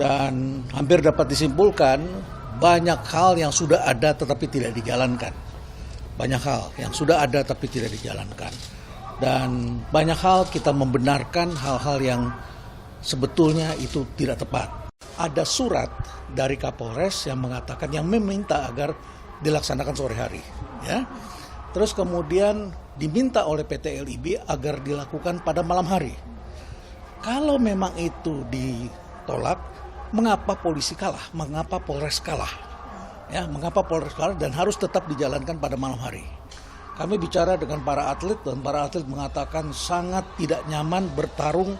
Dan hampir dapat disimpulkan banyak hal yang sudah ada tetapi tidak dijalankan. Banyak hal yang sudah ada tapi tidak dijalankan. Dan banyak hal kita membenarkan hal-hal yang sebetulnya itu tidak tepat. Ada surat dari Kapolres yang mengatakan, yang meminta agar dilaksanakan sore hari. Ya. Terus kemudian diminta oleh PT LIB agar dilakukan pada malam hari. Kalau memang itu ditolak, mengapa polisi kalah? Mengapa Polres kalah? Ya, mengapa Polres kalah dan harus tetap dijalankan pada malam hari? Kami bicara dengan para atlet dan para atlet mengatakan sangat tidak nyaman bertarung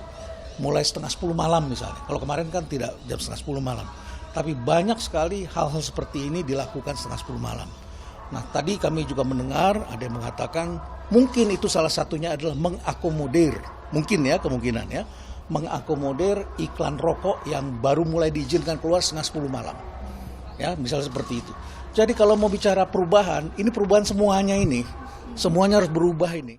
mulai 9:30 malam misalnya. Kalau kemarin kan tidak jam 9:30 malam. Tapi banyak sekali hal-hal seperti ini dilakukan 9:30 malam. Nah, tadi kami juga mendengar ada yang mengatakan mungkin itu salah satunya adalah mengakomodir, mungkin ya kemungkinan ya, mengakomodir iklan rokok yang baru mulai diizinkan keluar 9:30 malam. Ya, misalnya seperti itu. Jadi kalau mau bicara perubahan, ini perubahan semuanya ini. Semuanya harus berubah ini.